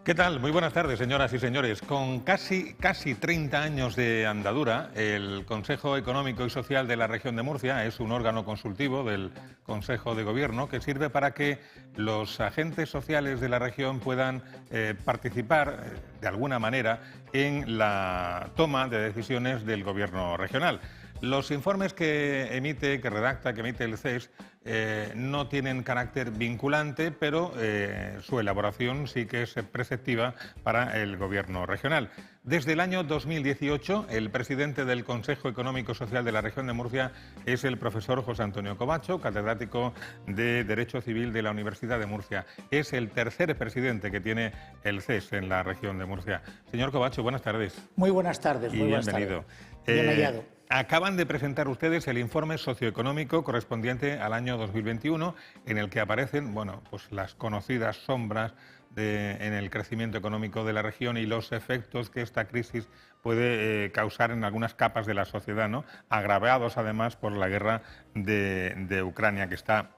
¿Qué tal? Muy buenas tardes, señoras y señores. Con casi 30 años de andadura, el Consejo Económico y Social de la Región de Murcia es un órgano consultivo del Consejo de Gobierno que sirve para que los agentes sociales de la región puedan participar de alguna manera en la toma de decisiones del Gobierno regional. Los informes que emite el CES no tienen carácter vinculante, pero su elaboración sí que es preceptiva para el Gobierno regional. Desde el año 2018, el presidente del Consejo Económico y Social de la Región de Murcia es el profesor José Antonio Covacho, catedrático de Derecho Civil de la Universidad de Murcia. Es el tercer presidente que tiene el CES en la región de Murcia. Señor Covacho, buenas tardes. Muy buenas tardes. Y bienvenido. Bien hallado. Acaban de presentar ustedes el informe socioeconómico correspondiente al año 2021, en el que aparecen pues las conocidas sombras en el crecimiento económico de la región y los efectos que esta crisis puede causar en algunas capas de la sociedad, ¿no? Agravados además por la guerra de Ucrania, que está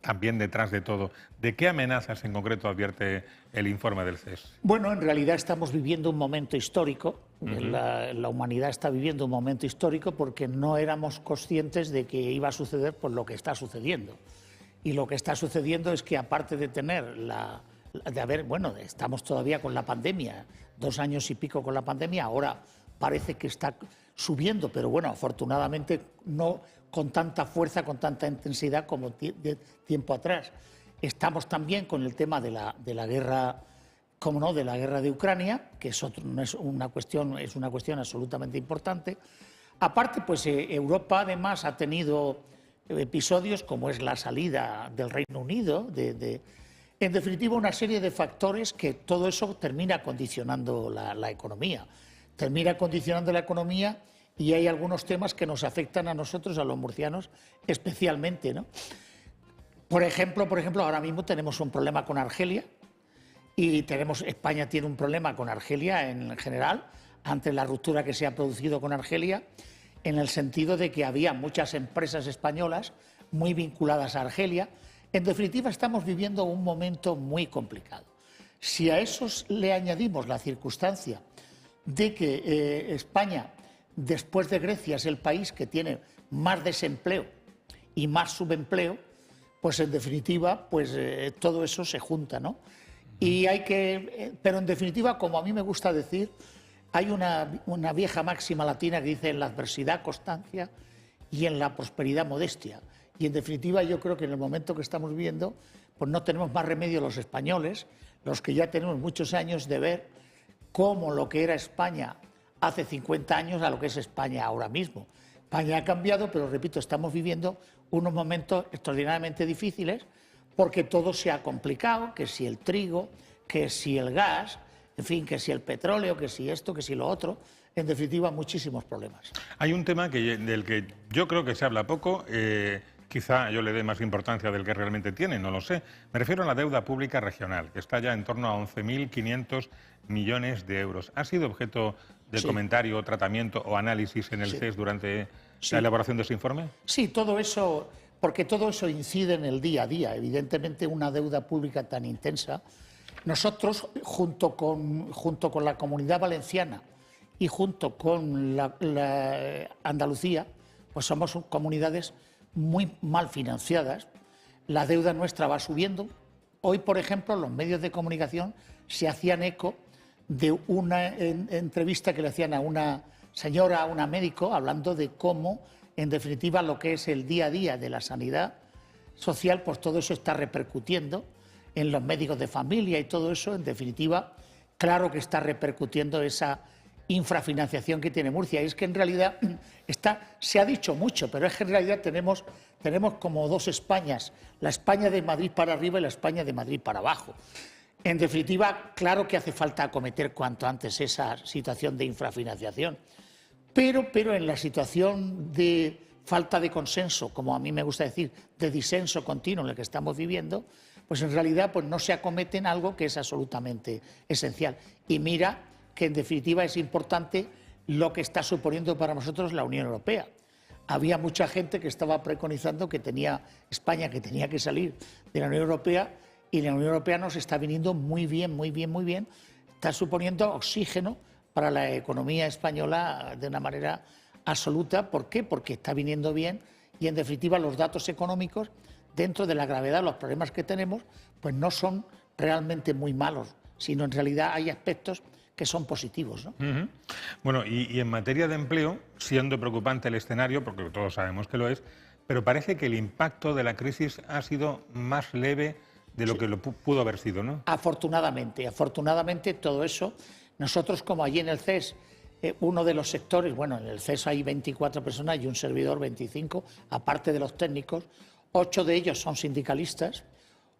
también detrás de todo. ¿De qué amenazas en concreto advierte el informe del CES? Bueno, en realidad estamos viviendo un momento histórico. La humanidad está viviendo un momento histórico porque no éramos conscientes de que iba a suceder por lo que está sucediendo. Y lo que está sucediendo es que, aparte de tener estamos todavía con la pandemia, 2 años y pico con la pandemia, ahora parece que está subiendo, pero bueno, afortunadamente no con tanta fuerza, con tanta intensidad como tiempo atrás. Estamos también con el tema de la guerra, como no, de la guerra de Ucrania, que es una cuestión absolutamente importante. Aparte, pues Europa además ha tenido episodios como es la salida del Reino Unido, en definitiva una serie de factores que todo eso termina condicionando la economía. Termina condicionando la economía y hay algunos temas que nos afectan a nosotros, a los murcianos, especialmente, ¿no? Por ejemplo, ahora mismo tenemos un problema con Argelia y España tiene un problema con Argelia en general, ante la ruptura que se ha producido con Argelia, en el sentido de que había muchas empresas españolas muy vinculadas a Argelia. En definitiva, estamos viviendo un momento muy complicado. Si a eso le añadimos la circunstancia de que España, después de Grecia, es el país que tiene más desempleo y más subempleo, pues en definitiva, todo eso se junta, ¿no? Pero en definitiva, como a mí me gusta decir, hay una vieja máxima latina que dice: en la adversidad constancia y en la prosperidad modestia. Y en definitiva, yo creo que en el momento que estamos viviendo, pues no tenemos más remedio los españoles, los que ya tenemos muchos años, de ver cómo lo que era España hace 50 años a lo que es España ahora mismo. España ha cambiado, pero repito, estamos viviendo unos momentos extraordinariamente difíciles porque todo se ha complicado, que si el trigo, que si el gas, en fin, que si el petróleo, que si esto, que si lo otro, en definitiva muchísimos problemas. Hay un tema del que yo creo que se habla poco, quizá yo le dé más importancia del que realmente tiene, no lo sé. Me refiero a la deuda pública regional, que está ya en torno a 11.500 millones de euros. ¿Ha sido objeto de comentario, tratamiento o análisis en el CES durante la elaboración de ese informe? Sí, todo eso, porque todo eso incide en el día a día. Evidentemente, una deuda pública tan intensa. Nosotros, junto con la Comunidad Valenciana y junto con la Andalucía, pues somos comunidades muy mal financiadas. La deuda nuestra va subiendo. Hoy, por ejemplo, los medios de comunicación se hacían eco de una entrevista que le hacían a una señora, a una médico, hablando de cómo, en definitiva, lo que es el día a día de la sanidad social, pues todo eso está repercutiendo en los médicos de familia y todo eso, en definitiva, claro que está repercutiendo esa infrafinanciación que tiene Murcia. Y es que en realidad se ha dicho mucho, pero es que en realidad tenemos como dos Españas, la España de Madrid para arriba y la España de Madrid para abajo. En definitiva, claro que hace falta acometer cuanto antes esa situación de infrafinanciación, pero en la situación de falta de consenso, como a mí me gusta decir, de disenso continuo en el que estamos viviendo, pues en realidad pues no se acometen algo que es absolutamente esencial. Y mira que en definitiva es importante lo que está suponiendo para nosotros la Unión Europea. Había mucha gente que estaba preconizando que España tenía que salir de la Unión Europea, y la Unión Europea nos está viniendo muy bien, muy bien, muy bien. Está suponiendo oxígeno para la economía española de una manera absoluta. ¿Por qué? Porque está viniendo bien y, en definitiva, los datos económicos, dentro de la gravedad de los problemas que tenemos, pues no son realmente muy malos, sino en realidad hay aspectos que son positivos, ¿no? Bueno, y en materia de empleo, siendo preocupante el escenario, porque todos sabemos que lo es, pero parece que el impacto de la crisis ha sido más leve de lo que lo pudo haber sido, ¿no? Afortunadamente todo eso. Nosotros, como allí en el CES, uno de los sectores, bueno, en el CES hay 24 personas y un servidor 25, aparte de los técnicos, 8 de ellos son sindicalistas,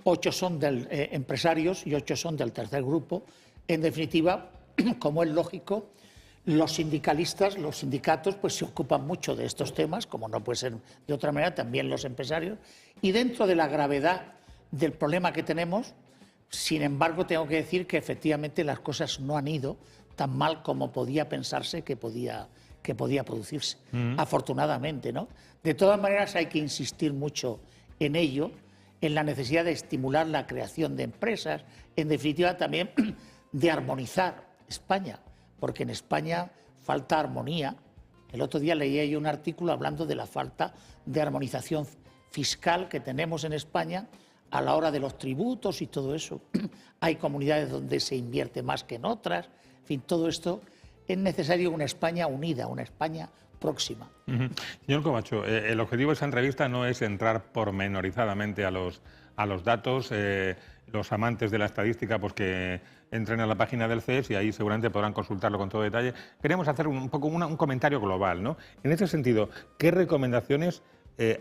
8 son empresarios y 8 son del tercer grupo. En definitiva, como es lógico, los sindicalistas, los sindicatos, pues se ocupan mucho de estos temas, como no puede ser de otra manera, también los empresarios. Y dentro de la gravedad del problema que tenemos, sin embargo, tengo que decir que efectivamente las cosas no han ido tan mal como podía pensarse que podía producirse, afortunadamente, ¿no? De todas maneras, hay que insistir mucho en ello, en la necesidad de estimular la creación de empresas, en definitiva también de armonizar España, porque en España falta armonía. El otro día leía yo un artículo hablando de la falta de armonización fiscal que tenemos en España a la hora de los tributos y todo eso. Hay comunidades donde se invierte más que en otras. En fin, todo esto es necesario una España unida, una España próxima. Señor Corbacho, el objetivo de esa entrevista no es entrar pormenorizadamente a los datos. Los amantes de la estadística, pues que entren a la página del CES y ahí seguramente podrán consultarlo con todo detalle. Queremos hacer un poco un comentario global, ¿no? En ese sentido, ¿qué recomendaciones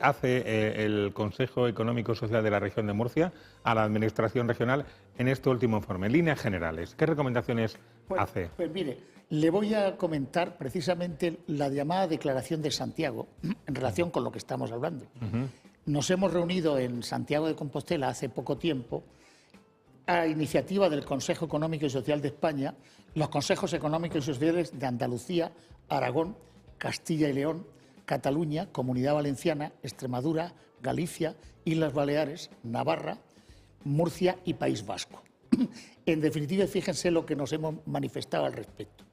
hace el Consejo Económico y Social de la Región de Murcia a la Administración regional en este último informe? En líneas generales, ¿qué recomendaciones hace? Pues mire, le voy a comentar precisamente la llamada Declaración de Santiago en relación con lo que estamos hablando. Nos hemos reunido en Santiago de Compostela hace poco tiempo a iniciativa del Consejo Económico y Social de España, los Consejos Económicos y Sociales de Andalucía, Aragón, Castilla y León, Cataluña, Comunidad Valenciana, Extremadura, Galicia, Islas Baleares, Navarra, Murcia y País Vasco. En definitiva, fíjense lo que nos hemos manifestado al respecto.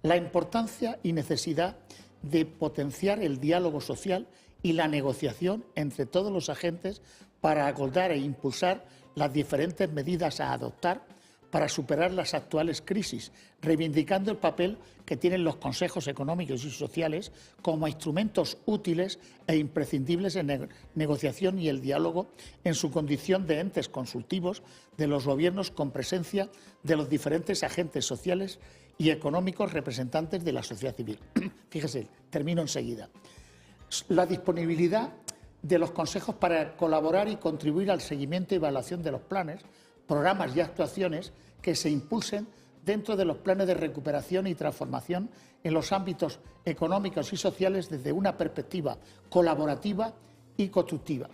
La importancia y necesidad de potenciar el diálogo social y la negociación entre todos los agentes para acordar e impulsar las diferentes medidas a adoptar para superar las actuales crisis, reivindicando el papel que tienen los consejos económicos y sociales como instrumentos útiles e imprescindibles en negociación y el diálogo en su condición de entes consultivos de los gobiernos con presencia de los diferentes agentes sociales y económicos representantes de la sociedad civil. Fíjese, termino enseguida. La disponibilidad de los consejos para colaborar y contribuir al seguimiento y evaluación de los planes, programas y actuaciones que se impulsen dentro de los planes de recuperación y transformación en los ámbitos económicos y sociales desde una perspectiva colaborativa y constructiva.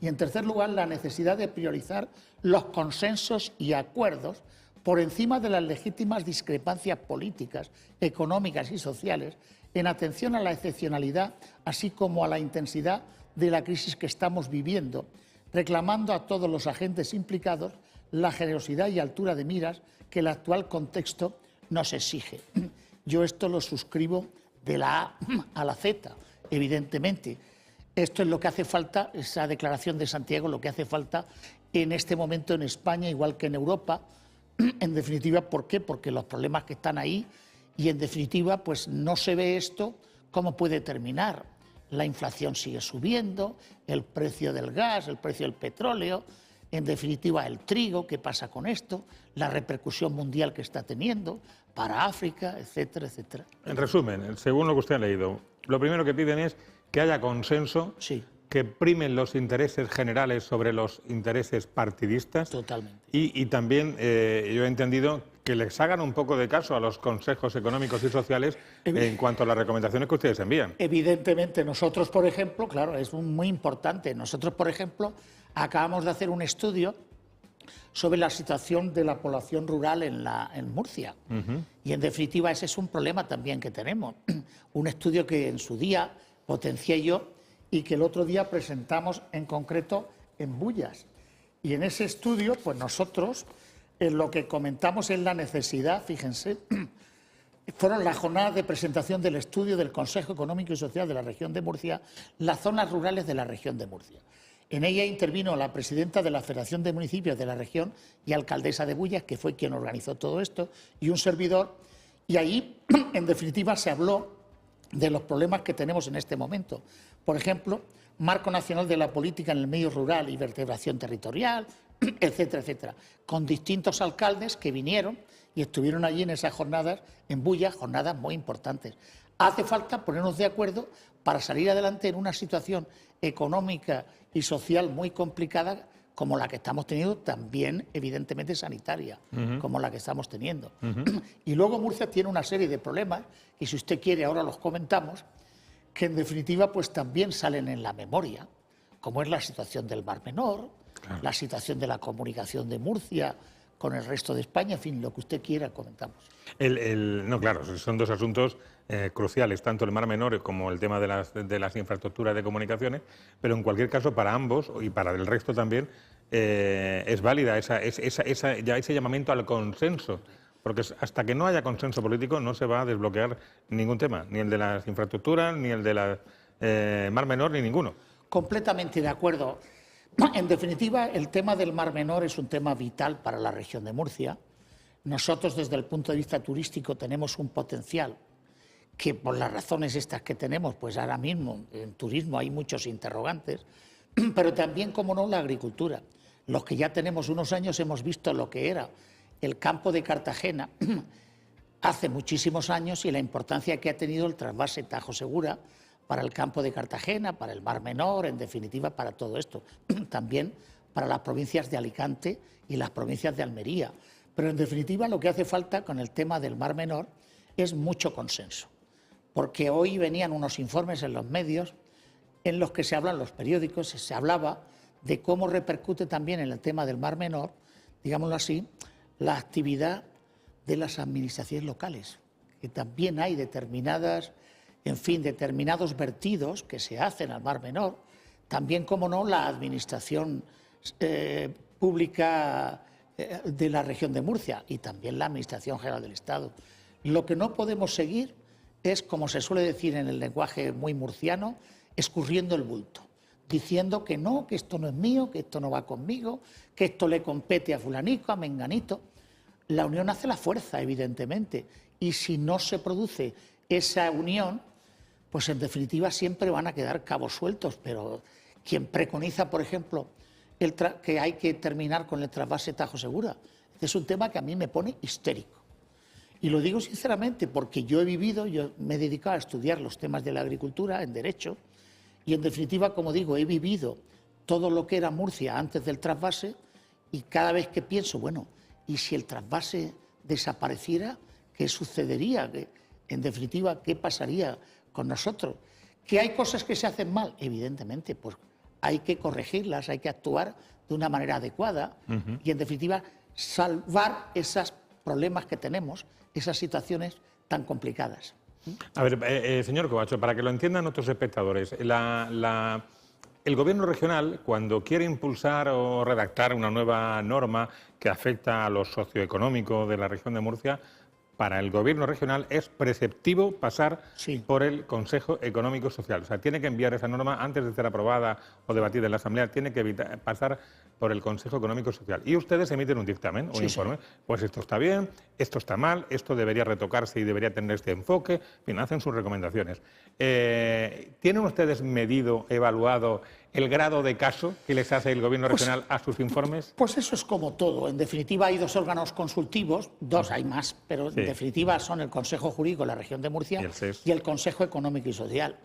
Y, en tercer lugar, la necesidad de priorizar los consensos y acuerdos por encima de las legítimas discrepancias políticas, económicas y sociales, en atención a la excepcionalidad, así como a la intensidad de la crisis que estamos viviendo, reclamando a todos los agentes implicados la generosidad y altura de miras que el actual contexto nos exige. Yo esto lo suscribo de la A a la Z, evidentemente. Esto es lo que hace falta, esa declaración de Santiago, lo que hace falta en este momento en España, igual que en Europa. En definitiva, ¿por qué? Porque los problemas que están ahí y, en definitiva, pues no se ve esto cómo puede terminar. La inflación sigue subiendo, el precio del gas, el precio del petróleo, en definitiva el trigo, ¿qué pasa con esto? La repercusión mundial que está teniendo para África, etcétera, etcétera. En resumen, según lo que usted ha leído, lo primero que piden es que haya consenso, sí, que primen los intereses generales sobre los intereses partidistas. Totalmente. Y también yo he entendido que les hagan un poco de caso a los consejos económicos y sociales en cuanto a las recomendaciones que ustedes envían. Evidentemente, nosotros, por ejemplo, claro, es muy importante. Nosotros, por ejemplo, acabamos de hacer un estudio sobre la situación de la población rural en Murcia. Y, en definitiva, ese es un problema también que tenemos. Un estudio que en su día potencié yo y que el otro día presentamos en concreto en Bullas. Y en ese estudio, pues nosotros, en lo que comentamos es la necesidad, fíjense, fueron las jornadas de presentación del estudio del Consejo Económico y Social de la región de Murcia, las zonas rurales de la región de Murcia. En ella intervino la presidenta de la Federación de Municipios de la región y alcaldesa de Bullas, que fue quien organizó todo esto, y un servidor. Y ahí, en definitiva, se habló de los problemas que tenemos en este momento. Por ejemplo, Marco Nacional de la Política en el Medio Rural y Vertebración Territorial, etcétera, etcétera, con distintos alcaldes que vinieron y estuvieron allí en esas jornadas, en Bullas, jornadas muy importantes. Hace falta ponernos de acuerdo para salir adelante en una situación económica y social muy complicada como la que estamos teniendo, también evidentemente sanitaria, como la que estamos teniendo. Y luego Murcia tiene una serie de problemas, y si usted quiere ahora los comentamos, que en definitiva pues también salen en la memoria, como es la situación del Mar Menor, la situación de la comunicación de Murcia con el resto de España, en fin, lo que usted quiera comentamos. No, claro, son dos asuntos cruciales, tanto el Mar Menor como el tema de las infraestructuras de comunicaciones, pero en cualquier caso para ambos y para el resto también es válida ese llamamiento al consenso, porque hasta que no haya consenso político no se va a desbloquear ningún tema, ni el de las infraestructuras, ni el de la Mar Menor, ni ninguno. Completamente de acuerdo. En definitiva, el tema del Mar Menor es un tema vital para la región de Murcia. Nosotros, desde el punto de vista turístico, tenemos un potencial que, por las razones estas que tenemos, pues ahora mismo en turismo hay muchos interrogantes, pero también, como no, la agricultura. Los que ya tenemos unos años hemos visto lo que era el campo de Cartagena hace muchísimos años y la importancia que ha tenido el trasvase Tajo Segura para el campo de Cartagena, para el Mar Menor, en definitiva para todo esto. También para las provincias de Alicante y las provincias de Almería. Pero en definitiva lo que hace falta con el tema del Mar Menor es mucho consenso. Porque hoy venían unos informes en los medios en los que se hablan los periódicos, se hablaba de cómo repercute también en el tema del Mar Menor, digámoslo así, la actividad de las administraciones locales, que también hay determinados vertidos que se hacen al Mar Menor, también, como no, la administración pública de la región de Murcia y también la Administración General del Estado. Lo que no podemos seguir es, como se suele decir en el lenguaje muy murciano, escurriendo el bulto, diciendo que no, que esto no es mío, que esto no va conmigo, que esto le compete a fulanico, a menganito. La unión hace la fuerza, evidentemente, y si no se produce esa unión, pues en definitiva siempre van a quedar cabos sueltos, pero quien preconiza, por ejemplo, que hay que terminar con el trasvase Tajo Segura, es un tema que a mí me pone histérico. Y lo digo sinceramente porque yo me he dedicado a estudiar los temas de la agricultura en Derecho y, en definitiva, como digo, he vivido todo lo que era Murcia antes del trasvase y cada vez que pienso, bueno, ¿y si el trasvase desapareciera? ¿Qué sucedería? En definitiva, ¿qué pasaría con nosotros? ¿Que hay cosas que se hacen mal? Evidentemente, pues hay que corregirlas, hay que actuar de una manera adecuada y, en definitiva, salvar esos problemas que tenemos, esas situaciones tan complicadas. A ver, señor Covacho, para que lo entiendan nuestros espectadores, el Gobierno regional, cuando quiere impulsar o redactar una nueva norma que afecta a lo socioeconómico de la región de Murcia, para el Gobierno regional es preceptivo pasar por el Consejo Económico y Social. O sea, tiene que enviar esa norma antes de ser aprobada o debatida en la Asamblea, tiene que pasar por el Consejo Económico y Social. Y ustedes emiten un dictamen, un informe. Pues esto está bien, esto está mal, esto debería retocarse y debería tener este enfoque. En fin, hacen sus recomendaciones. ¿Tienen ustedes medido, evaluado el grado de caso que les hace el Gobierno regional a sus informes? Pues eso es como todo. En definitiva, hay dos órganos consultivos, dos hay más, pero en definitiva son el Consejo Jurídico de la región de Murcia y el Consejo Económico y Social.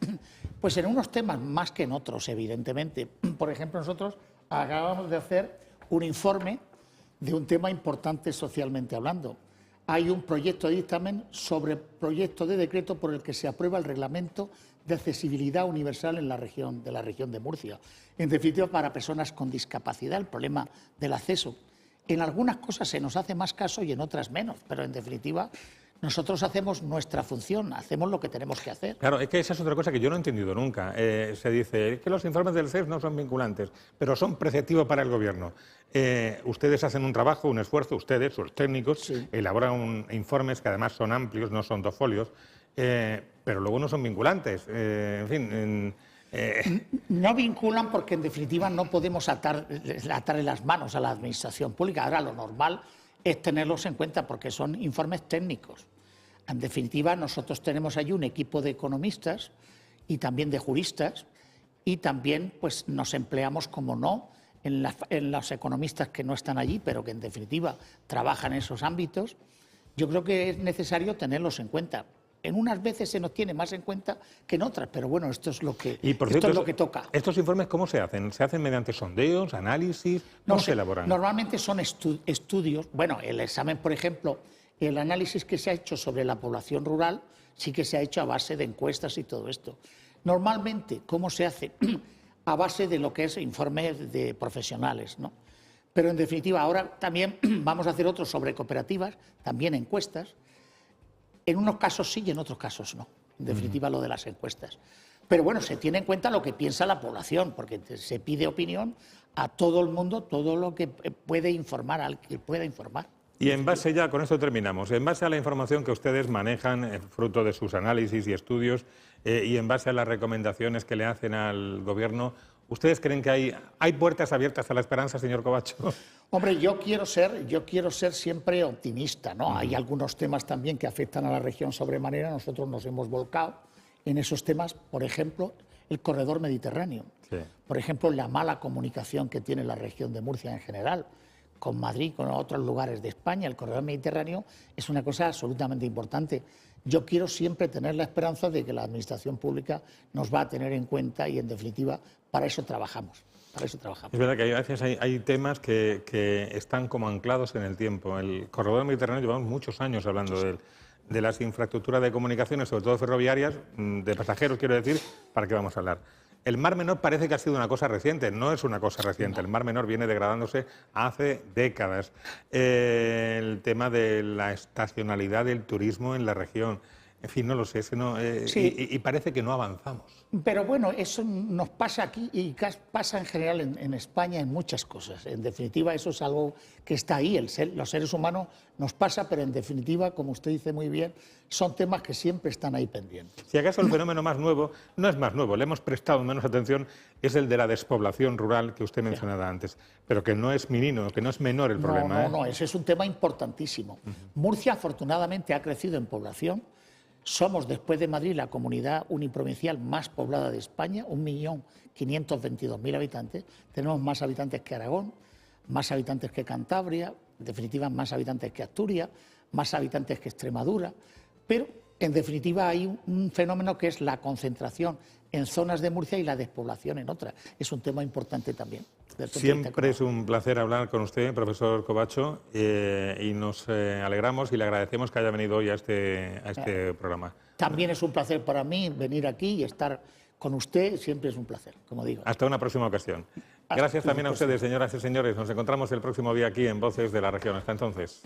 Pues en unos temas más que en otros, evidentemente. Por ejemplo, nosotros acabamos de hacer un informe de un tema importante socialmente hablando. hay un proyecto de dictamen sobre proyecto de decreto por el que se aprueba el reglamento de accesibilidad universal en la región de Murcia. En definitiva, para personas con discapacidad, el problema del acceso. En algunas cosas se nos hace más caso y en otras menos, pero en definitiva nosotros hacemos nuestra función, hacemos lo que tenemos que hacer. Claro, es que esa es otra cosa que yo no he entendido nunca. Se dice que los informes del CES no son vinculantes, pero son preceptivos para el Gobierno. Ustedes hacen un trabajo, un esfuerzo, ustedes, sus técnicos, Sí. elaboran informes que además son amplios, no son 2 folios, pero luego no son vinculantes. En fin... No vinculan porque en definitiva no podemos atarle las manos a la administración pública. Ahora lo normal es tenerlos en cuenta porque son informes técnicos. En definitiva, nosotros tenemos allí un equipo de economistas y también de juristas y también pues, nos empleamos, como no, en los economistas que no están allí, pero que en definitiva trabajan en esos ámbitos. Yo creo que es necesario tenerlos en cuenta. En unas veces se nos tiene más en cuenta que en otras, pero bueno, esto es lo que, esto es lo que toca. ¿Estos informes cómo se hacen? ¿Se hacen mediante sondeos, análisis? ¿Cómo se elaboran? Normalmente son estudios. Bueno, el examen, por ejemplo, el análisis que se ha hecho sobre la población rural sí que se ha hecho a base de encuestas y todo esto. Normalmente, ¿cómo se hace? A base de lo que es informes de profesionales, ¿no? Pero en definitiva, ahora también vamos a hacer otros sobre cooperativas, también encuestas. En unos casos sí y en otros casos no. En definitiva, lo de las encuestas. Pero bueno, se tiene en cuenta lo que piensa la población, porque se pide opinión a todo el mundo, todo lo que puede informar, al que pueda informar. Y en base ya, con esto terminamos, en base a la información que ustedes manejan, fruto de sus análisis y estudios, y en base a las recomendaciones que le hacen al Gobierno, ¿ustedes creen que hay puertas abiertas a la esperanza, señor Covacho? Hombre, yo quiero ser siempre optimista, ¿no? Hay algunos temas también que afectan a la región sobremanera. Nosotros nos hemos volcado en esos temas, por ejemplo, el corredor mediterráneo. Sí. Por ejemplo, la mala comunicación que tiene la región de Murcia en general con Madrid, con otros lugares de España. El corredor mediterráneo es una cosa absolutamente importante. Yo quiero siempre tener la esperanza de que la administración pública nos va a tener en cuenta y, en definitiva, para eso trabajamos. Es verdad que a veces hay temas que están como anclados en el tiempo. El corredor mediterráneo llevamos muchos años hablando de él. De las infraestructuras de comunicaciones, sobre todo ferroviarias, de pasajeros, quiero decir, ¿para qué vamos a hablar? El Mar Menor parece que ha sido una cosa reciente, no es una cosa reciente. El Mar Menor viene degradándose hace décadas. El tema de la estacionalidad del turismo en la región, en fin, no lo sé, Sí. y parece que no avanzamos. Pero bueno, eso nos pasa aquí y pasa en general en España en muchas cosas. En definitiva, eso es algo que está ahí. Los seres humanos nos pasa, pero en definitiva, como usted dice muy bien, son temas que siempre están ahí pendientes. Si acaso el fenómeno más nuevo, no es más nuevo, le hemos prestado menos atención, es el de la despoblación rural que usted mencionaba antes, pero que no es que no es menor el problema. No, ese es un tema importantísimo. Murcia, afortunadamente, ha crecido en población. Somos, después de Madrid, la comunidad uniprovincial más poblada de España, 1.522.000 habitantes. Tenemos más habitantes que Aragón, más habitantes que Cantabria, en definitiva más habitantes que Asturias, más habitantes que Extremadura. Pero, en definitiva, hay un fenómeno que es la concentración en zonas de Murcia y la despoblación en otras. Es un tema importante también. Siempre es un placer hablar con usted, profesor Covacho, y nos alegramos y le agradecemos que haya venido hoy a este programa. También es un placer para mí venir aquí y estar con usted, siempre es un placer, como digo. Hasta una próxima ocasión. Gracias también a ustedes, señoras y señores. Nos encontramos el próximo día aquí en Voces de la Región. Hasta entonces.